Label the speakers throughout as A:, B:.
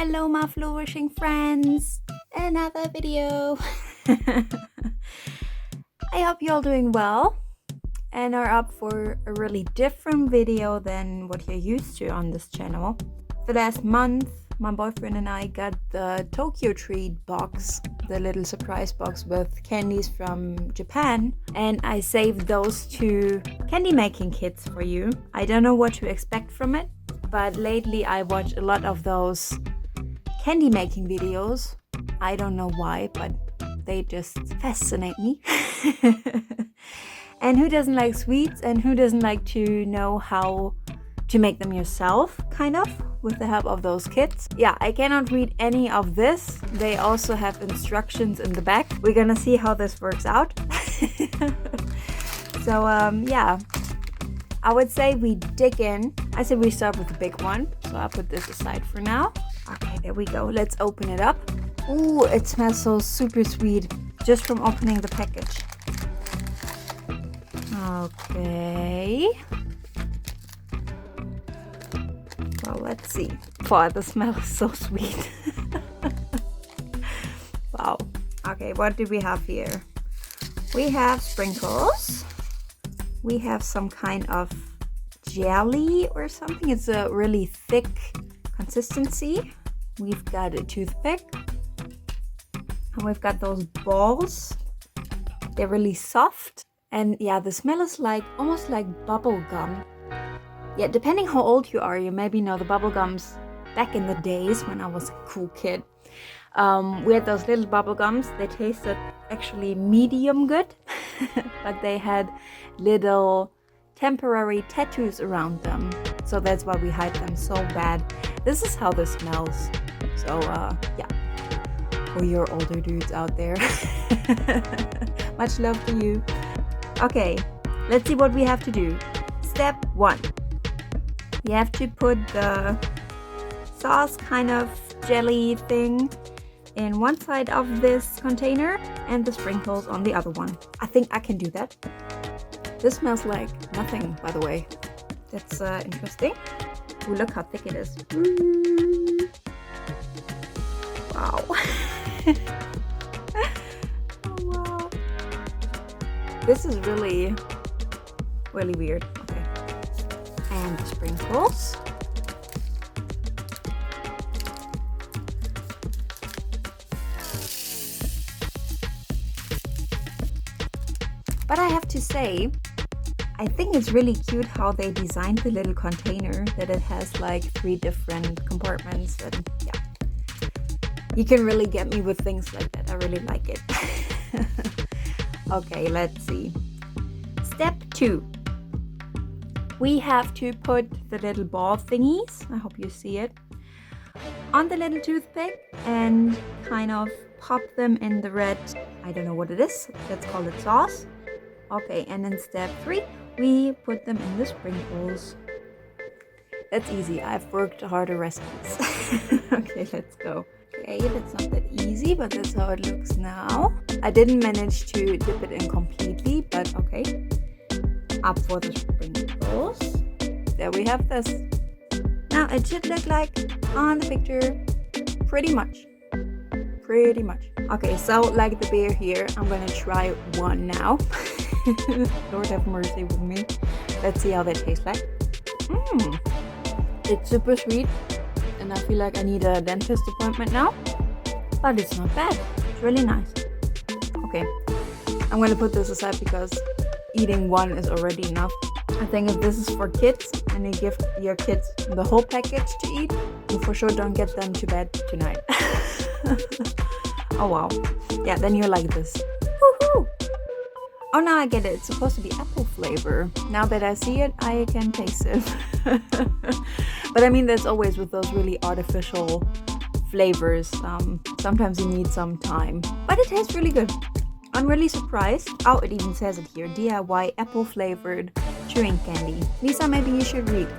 A: Hello my flourishing friends, another video. I hope you're all doing well and are up for a really different video than what you're used to on this channel. The last month my boyfriend and I got the Tokyo treat box, the little surprise box with candies from Japan, and I saved those two candy making kits for you. I don't know what to expect from it, but lately I watch a lot of those candy making videos. I don't know why, but they just fascinate me. And who doesn't like sweets, and who doesn't like to know how to make them yourself, kind of, with the help of those kits. Yeah, I cannot read any of this. They also have instructions in the back. We're gonna see how this works out. So yeah, I would say we dig in. I said we start with the big one, so I'll put this aside for now. Okay, there we go. Let's open it up. Ooh, it smells so super sweet just from opening the package. Okay. Well, let's see. Wow, the smell is so sweet. Wow. Okay, what do we have here? We have sprinkles. We have some kind of jelly or something. It's a really thick consistency. We've got a toothpick. And we've got those balls. They're really soft. And yeah, the smell is like almost like bubble gum. Yeah, depending how old you are, you maybe know the bubble gums back in the days when I was a cool kid. We had those little bubble gums. They tasted actually medium good, but they had little temporary tattoos around them. So that's why we hide them so bad. This is how this smells. So yeah, for your older dudes out there, much love to you. Okay, let's see what we have to do. Step 1. We have to put the sauce kind of jelly thing in one side of this container and the sprinkles on the other one. I think I can do that. This smells like nothing, by the way. That's interesting. Ooh, look how thick it is. Ooh. Wow. Oh, wow. This is really, really weird. Okay. And the sprinkles. But I have to say, I think it's really cute how they designed the little container, that it has like 3 different compartments, and yeah. You can really get me with things like that. I really like it. Okay, let's see. Step 2. We have to put the little ball thingies, I hope you see it, on the little toothpick and kind of pop them in the red, I don't know what it is, let's call it sauce. Okay, and then step 3, we put them in the sprinkles. That's easy, I've worked harder recipes. Okay, let's go. Okay, that's not that easy, but that's how it looks now. I didn't manage to dip it in completely, but okay. Up for the sprinkles. There we have this. Now it should look like on the picture, pretty much. Pretty much. Okay, so like the bear here, I'm gonna try one now. Lord have mercy with me. Let's see how that tastes like. It's super sweet, and I feel like I need a dentist appointment now, but it's not bad. It's really nice. Okay, I'm gonna put this aside because eating one is already enough. I think if this is for kids and you give your kids the whole package to eat, you for sure don't get them to bed tonight. Oh wow. Yeah, then you're like this. Woohoo! Oh, now I get it. It's supposed to be apple flavor. Now that I see it, I can taste it. But I mean, there's always with those really artificial flavors. Sometimes you need some time. But it tastes really good. I'm really surprised. Oh, it even says it here. DIY apple flavored chewing candy. Lisa, maybe you should read.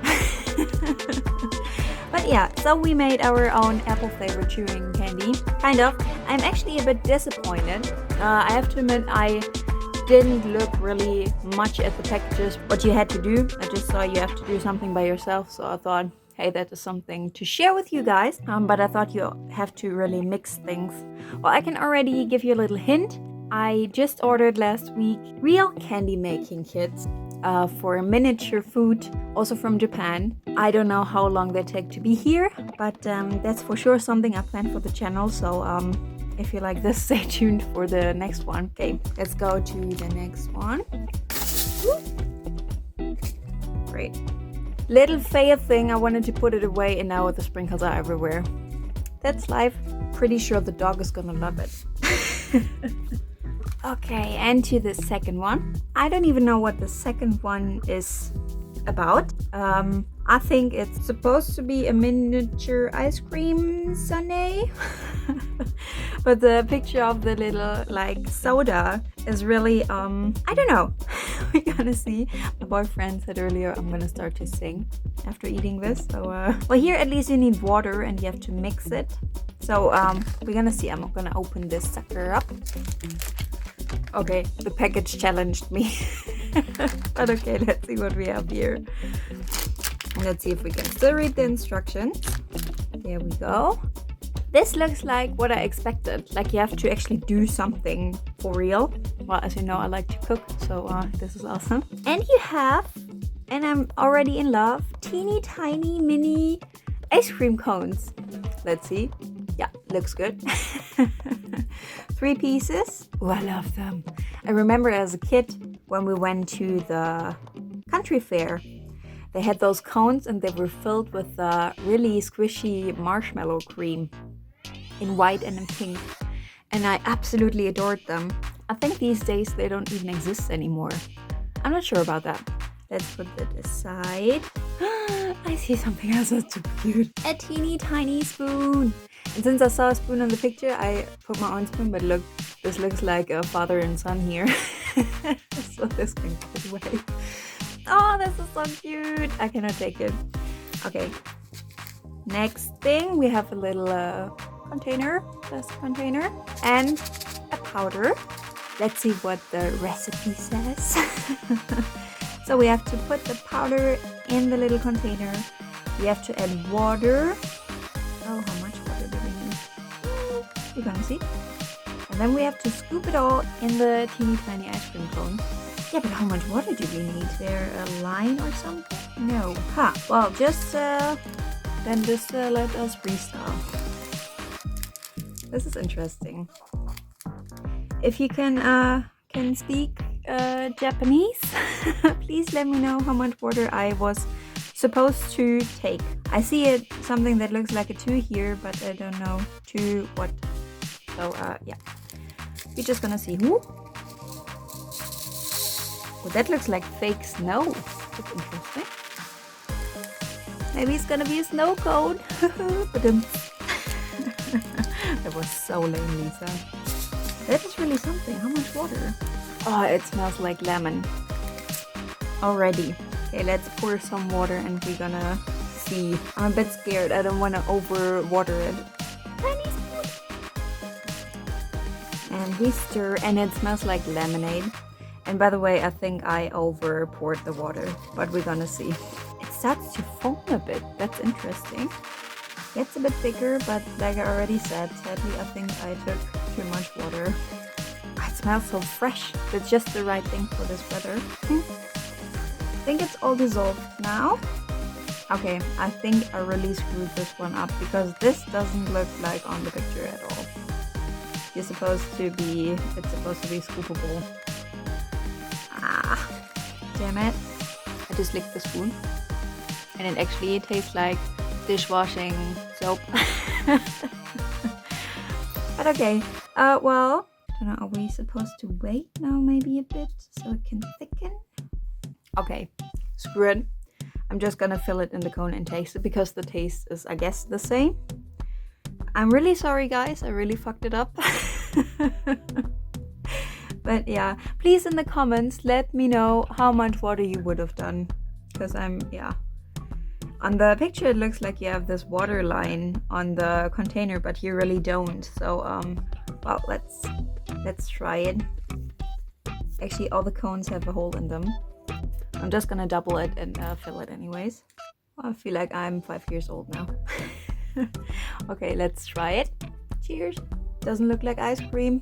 A: But yeah, so we made our own apple flavored chewing candy. Kind of. I'm actually a bit disappointed. I have to admit, I didn't look really much at the packages, what you had to do. I just saw you have to do something by yourself, so I thought, hey, that is something to share with you guys. But I thought you have to really mix things. Well, I can already give you a little hint. I just ordered last week real candy making kits for miniature food, also from Japan. I don't know how long they take to be here, but that's for sure something I plan for the channel. So if you like this, stay tuned for the next one. Okay, let's go to the next one. Great. Little fail thing, I wanted to put it away and now the sprinkles are everywhere. That's life. Pretty sure the dog is gonna love it. Okay, and to the second one. I don't even know what the second one is about. I think it's supposed to be a miniature ice cream sundae. But the picture of the little like soda is really I don't know. We're gonna see. My boyfriend said earlier I'm gonna start to sing after eating this. So well, here at least you need water and you have to mix it. So we're gonna see. I'm gonna open this sucker up. Okay, the package challenged me. But okay, let's see what we have here. Let's see if we can still read the instructions. There we go. This looks like what I expected. Like you have to actually do something for real. Well, as you know, I like to cook, so this is awesome. And you have, and I'm already in love, teeny tiny mini ice cream cones. Let's see. Yeah, looks good. 3 pieces. Oh, I love them. I remember as a kid when we went to the country fair, they had those cones and they were filled with really squishy marshmallow cream in white and in pink. And I absolutely adored them. I think these days they don't even exist anymore. I'm not sure about that. Let's put that aside. I see something else that's so cute. A teeny tiny spoon. And since I saw a spoon on the picture, I put my own spoon, but look, this looks like a father and son here. So this can go away. Oh, this is so cute. I cannot take it. Okay. Next thing, we have a little container, plastic container, and a powder. Let's see what the recipe says. So we have to put the powder in the little container. We have to add water. Oh, how much water do we need? You're gonna see. And then we have to scoop it all in the teeny tiny ice cream cone. Yeah, but how much water do we need? Is there a line or something? No. Ha! Well, just then just let us restart. This is interesting. If you can speak Japanese, please let me know how much water I was supposed to take. I see it something that looks like a 2 here, but I don't know to what. So yeah, we're just gonna see. Who? Well, that looks like fake snow. That's interesting. Maybe it's gonna be a snow cone. But that was so lame, Lisa. That is really something. How much water? Oh, it smells like lemon. Already. Okay, let's pour some water and we're gonna see. I'm a bit scared. I don't want to over water it. Tiny spoon. And we stir and it smells like lemonade. And by the way, I think I over poured the water, but we're gonna see. It starts to foam a bit. That's interesting. Gets a bit bigger, but like I already said, sadly I think I took too much water. It smells so fresh. It's just the right thing for this weather. I think it's all dissolved now. Okay, I think I really screwed this one up because this doesn't look like on the picture at all. It's supposed to be scoopable. Ah, damn it. I just licked the spoon and it actually tastes like dishwashing soap. But okay, well, I don't know, are we supposed to wait now maybe a bit so it can thicken? Okay, screw it. I'm just gonna fill it in the cone and taste it because the taste is, I guess, the same. I'm really sorry, guys. I really fucked it up. But yeah, please in the comments let me know how much water you would have done. Because yeah. On the picture it looks like you have this water line on the container, but you really don't. So well, let's try it. Actually, all the cones have a hole in them. I'm just gonna double it and fill it anyways. I feel like I'm 5 years old now. Okay, let's try it. Cheers. Doesn't look like ice cream.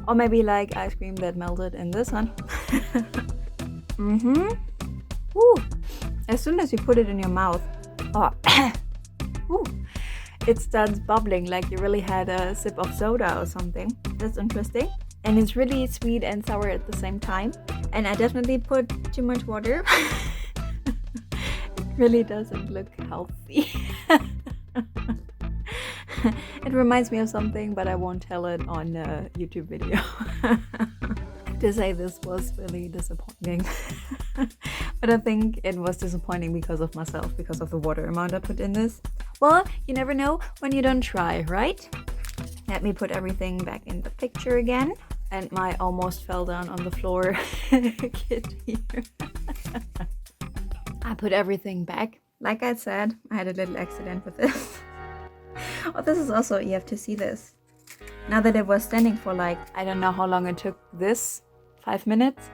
A: Or maybe like ice cream that melted in the sun. Ooh. As soon as you put it in your mouth, oh, ooh, it starts bubbling like you really had a sip of soda or something. That's interesting. And it's really sweet and sour at the same time. And I definitely put too much water. It really doesn't look healthy. It reminds me of something, but I won't tell it on a YouTube video. To say this was really disappointing. But I think it was disappointing because of myself, because of the water amount I put in this. Well, you never know when you don't try, right? Let me put everything back in the picture again. And my almost fell down on the floor kid here. I put everything back. Like I said, I had a little accident with this. Oh, this is also, you have to see this. Now that it was standing for like, I don't know how long it took this, 5 minutes.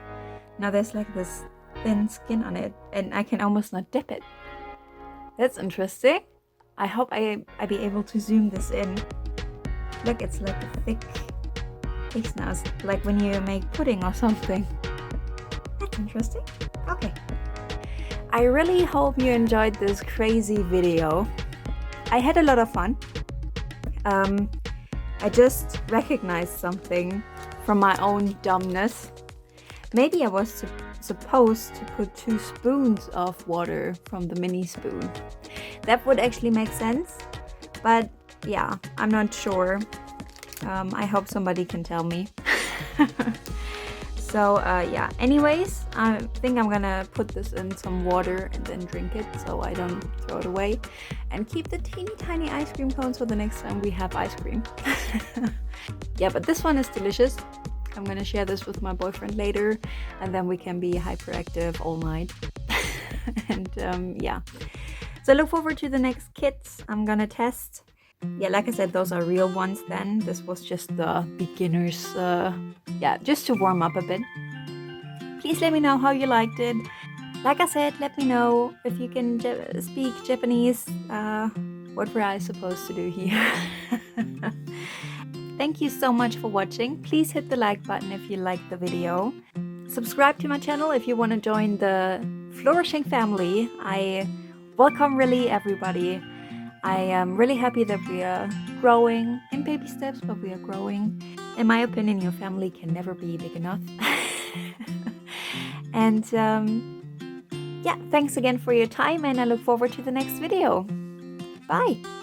A: Now there's like this thin skin on it and I can almost not dip it. That's interesting. I hope I be able to zoom this in. Look, it's like a thick paste now. It's like when you make pudding or something. That's interesting. Okay. I really hope you enjoyed this crazy video. I had a lot of fun. I just recognized something from my own dumbness. Maybe I was supposed to put 2 spoons of water from the mini spoon. That would actually make sense, but yeah, I'm not sure. I hope somebody can tell me. So yeah, anyways, I think I'm gonna put this in some water and then drink it so I don't throw it away, and keep the teeny tiny ice cream cones for the next time we have ice cream. Yeah, but this one is delicious. I'm gonna share this with my boyfriend later, and then we can be hyperactive all night. And yeah, so look forward to the next kits I'm gonna test. Yeah, like I said, those are real ones then. This was just the beginners, yeah, just to warm up a bit. Please let me know how you liked it. Like I said, let me know if you can speak Japanese. What were I supposed to do here? Thank you so much for watching. Please hit the like button if you liked the video. Subscribe to my channel if you want to join the Flourishing family. I welcome really everybody. I am really happy that we are growing in baby steps, but we are growing. In my opinion, your family can never be big enough. And yeah, thanks again for your time, and I look forward to the next video. Bye!